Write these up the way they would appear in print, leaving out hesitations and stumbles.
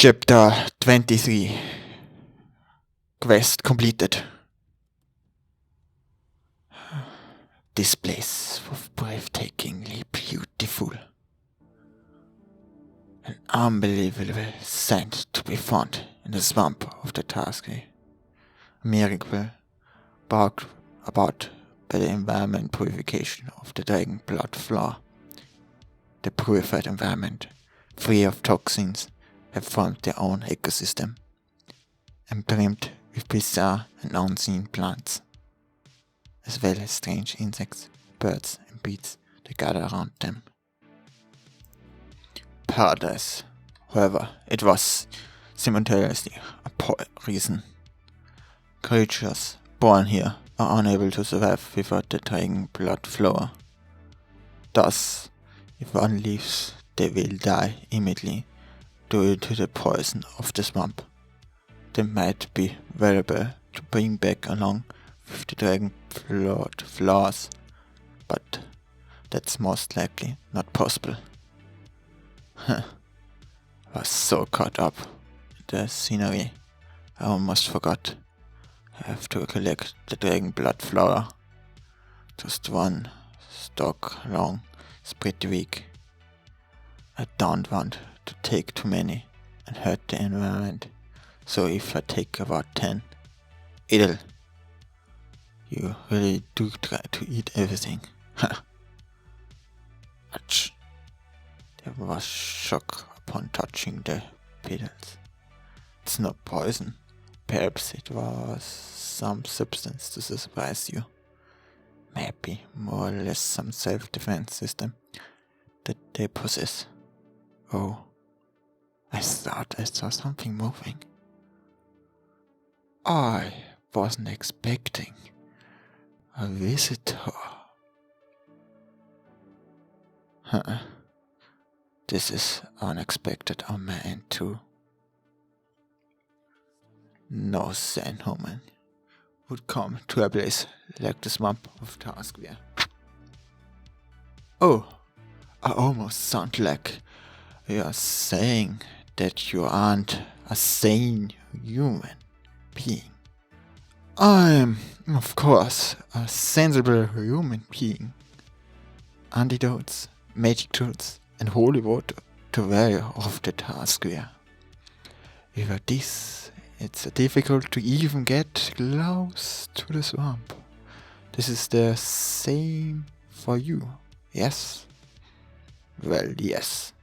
Chapter 23. Quest completed. This place was breathtakingly beautiful. An unbelievable scent to be found in the swamp of the Passacaglia. A miracle brought about by the environment purification of the dragon blood flow. The purified environment, free of toxins, have formed their own ecosystem, and brimmed with bizarre and unseen plants, as well as strange insects, birds and beasts that gather around them. Paradise, however, it was simultaneously a poison. Creatures born here are unable to survive without the dragon blood flow. Thus, if one leaves, they will die immediately due to the poison of the swamp. They might be valuable to bring back along with the dragon blood flows, but that's most likely not possible. I was so caught up in the scenery, I almost forgot. I have to collect the dragon blood flower. Just one stalk long is pretty weak. I don't want to take too many and hurt the environment, so if I take about 10, it'll... You really do try to eat everything. Ouch. There was shock upon touching the petals. It's not poison. Perhaps it was some substance to surprise you. Maybe more or less some self-defense system that they possess. Oh, I thought I saw something moving. I wasn't expecting a visitor. This is unexpected on my end too. No sane human would come to a place like the swamp of Passacaglia. Oh, I almost sound like you're saying that you aren't a sane human being. I'm, of course, a sensible human being. Antidotes, magic tools, and holy water to value of the Passacaglia. Without this, it's difficult to even get close to the swamp. This is the same for you, yes? Well, yes.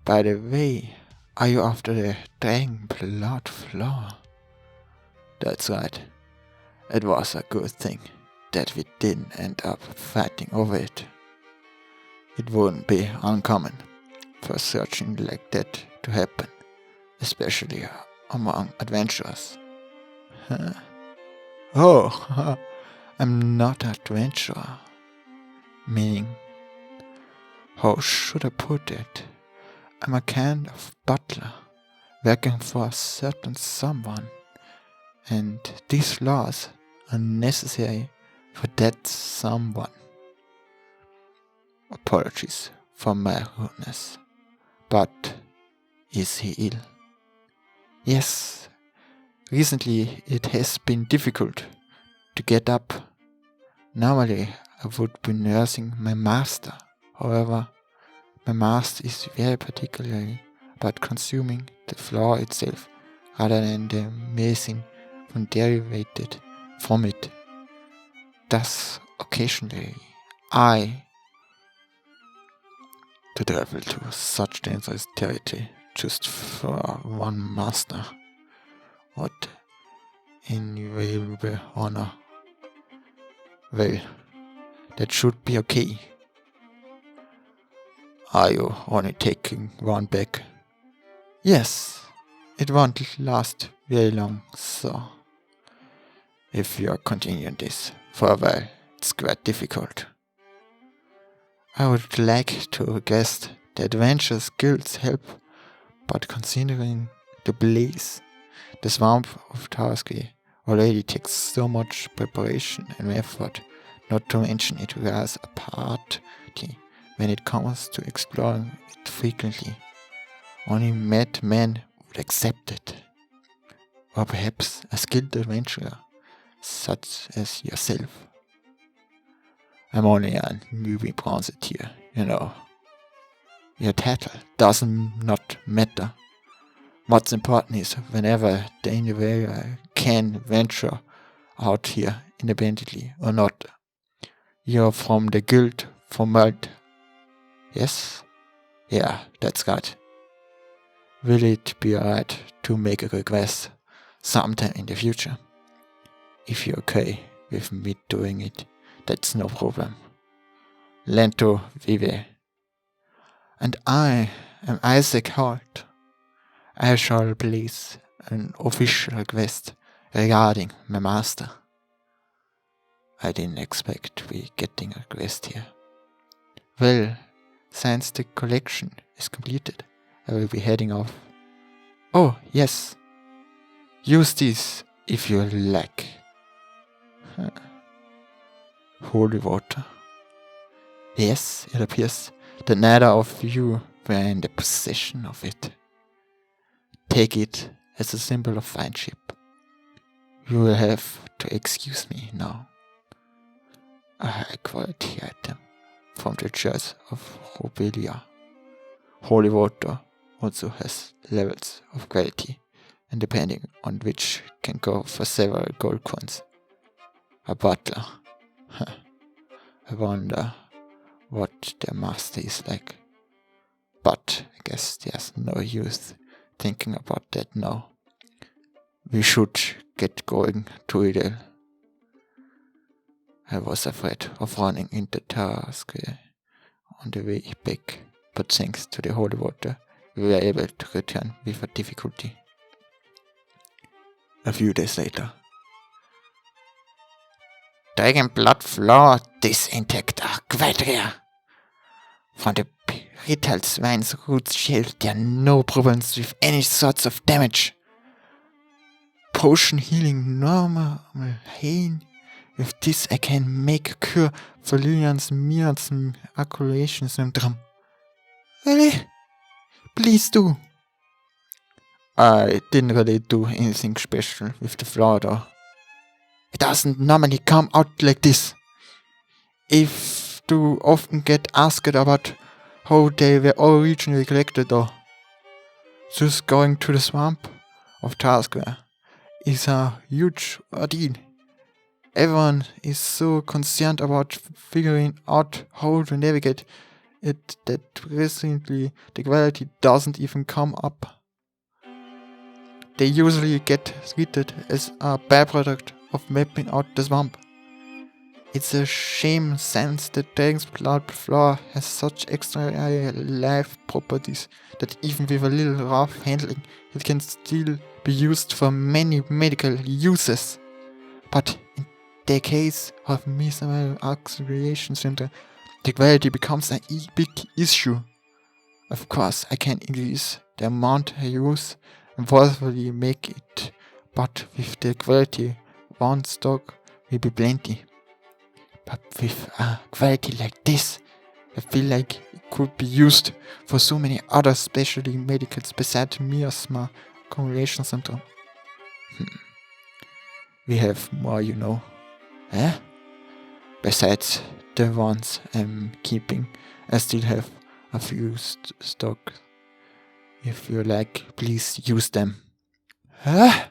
By the way, are you after the dragon blood flow? That's right. It was a good thing that we didn't end up fighting over it. It wouldn't be uncommon for searching like that to happen, especially among adventurers. Oh, I'm not an adventurer. Meaning, how should I put it? I'm a kind of butler, working for a certain someone, and these laws are necessary for that someone. Apologies for my rudeness, but is he ill? Yes, recently it has been difficult to get up. Normally I would be nursing my master, however, my master is very particular about consuming the flour itself rather than the medicine derivated from it. Thus, occasionally, I to travel to such dangerous territory just for one master. What invaluable honor. Well, that should be okay. Are you only taking one back? Yes, it won't last very long, so if you are continuing this for a while, it's quite difficult. I would like to request the adventure skills help, but considering the place, the swamp of Passacaglia already takes so much preparation and effort, not to mention it requires a party when it comes to exploring it frequently. only mad men would accept it. Or perhaps a skilled adventurer, such as yourself. I'm only a newbie bronzer here, you know. Your title doesn't not matter. What's important is whenever the individual can venture out here independently or not. You're from the guild from Malta. Yes? Yeah, that's right. Will it be alright to make a request sometime in the future? If you're okay with me doing it, that's no problem. Lento vive. And I am Isaac Holt. I shall place an official request regarding my master. I didn't expect we getting a request here. Well, since the collection is completed, I will be heading off. Oh, yes. Use this if you like. Holy water. Yes, it appears that neither of you were in the possession of it. Take it as a symbol of friendship. You will have to excuse me now. A high quality item from the Church of Robelia. Holy water also has levels of quality, and depending on which can go for several gold coins. A butler. I wonder what their master is like. But I guess there's no use thinking about that now. We should get going to it. I was afraid of running into Passacaglia on the way back, but thanks to the holy water, we were able to return without difficulty. A few days later. Dragonblood floor disinfector Quadria. From the brittle swine's roots shield, there are no problems with any sorts of damage. Potion healing normal pain. With this I can make a cure for Lillian's Mir's acculation syndrome. Really? Please do. I didn't really do anything special with the flower though. It doesn't normally come out like this. If do often get asked about how they were originally collected though. Just going to the swamp of Passacaglia is a huge ordeal. Everyone is so concerned about figuring out how to navigate it that recently the quality doesn't even come up. They usually get treated as a byproduct of mapping out the swamp. It's a shame since the Dragonblood flower has such extra life properties that even with a little rough handling it can still be used for many medical uses. But in the case of Nozomanu acculation syndrome, the quality becomes a big issue. Of course, I can increase the amount I use and forcefully make it, but with the quality, one stock will be plenty. But with a quality like this, I feel like it could be used for so many other specialty medicals besides miasma accumulation syndrome. We have more, you know. Eh? Besides the ones I'm keeping, I still have a few stock. If you like, please use them. Huh?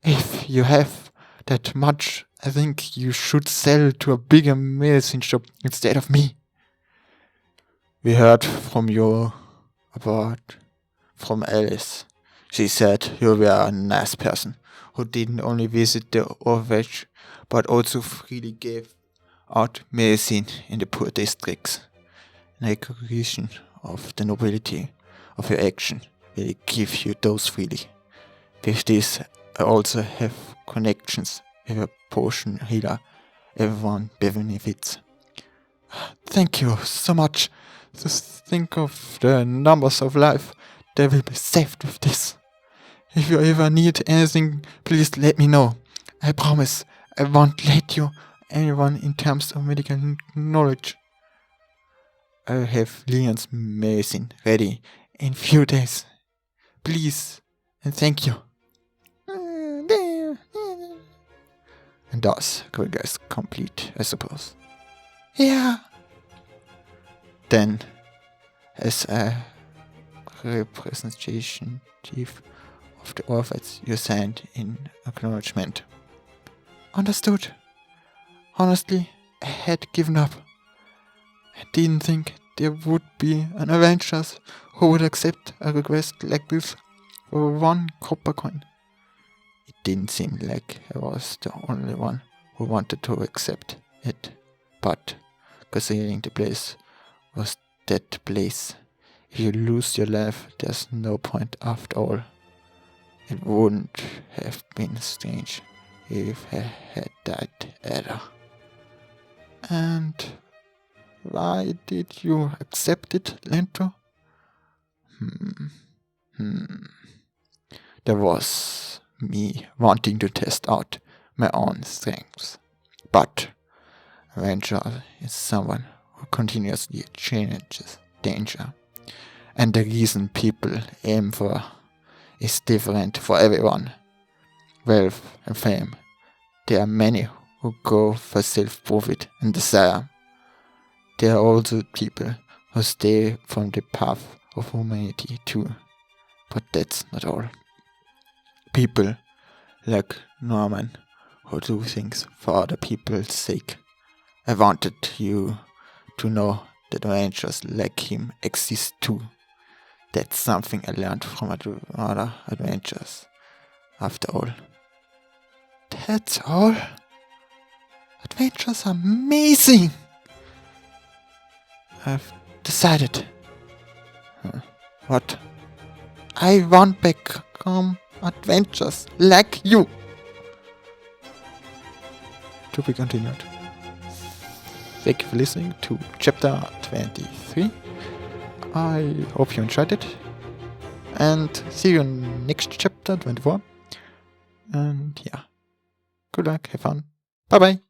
If you have that much, I think you should sell to a bigger medicine shop instead of me. We heard from you from Alice. She said you were a nice person who didn't only visit the orphanage but also freely gave out medicine in the poor districts. In recognition of the nobility of your action, will give you those freely. With this, I also have connections with a potion healer. Everyone benefits. Thank you so much. Just think of the numbers of life that will be saved with this. If you ever need anything, please let me know. I promise I won't let you anyone in terms of medical knowledge. I have Leon's medicine ready in few days. Please and thank you. And thus, Gregor is complete, I suppose. Yeah. Then, as a representation of the offers you sent in acknowledgement. Understood. Honestly, I had given up. I didn't think there would be an Avengers who would accept a request like this for 1 copper coin. It didn't seem like I was the only one who wanted to accept it, but considering the place was that place, if you lose your life, there's no point after all. It wouldn't have been strange if I had died either. And why did you accept it, Lento? There was me wanting to test out my own strengths. But Ranger is someone who continuously challenges danger. And the reason people aim for is different for everyone. Wealth and fame. There are many who go for self-profit and desire. There are also people who stay from the path of humanity too. But that's not all. People like Norman who do things for other people's sake. I wanted you to know that Rangers like him exist too. That's something I learned from other adventures. After all. That's all? Adventures are amazing! I've decided. What? I want become adventures like you! To be continued. Thank you for listening to chapter 23. I hope you enjoyed it. And see you in next chapter 24. And yeah. Good luck, have fun. Bye bye.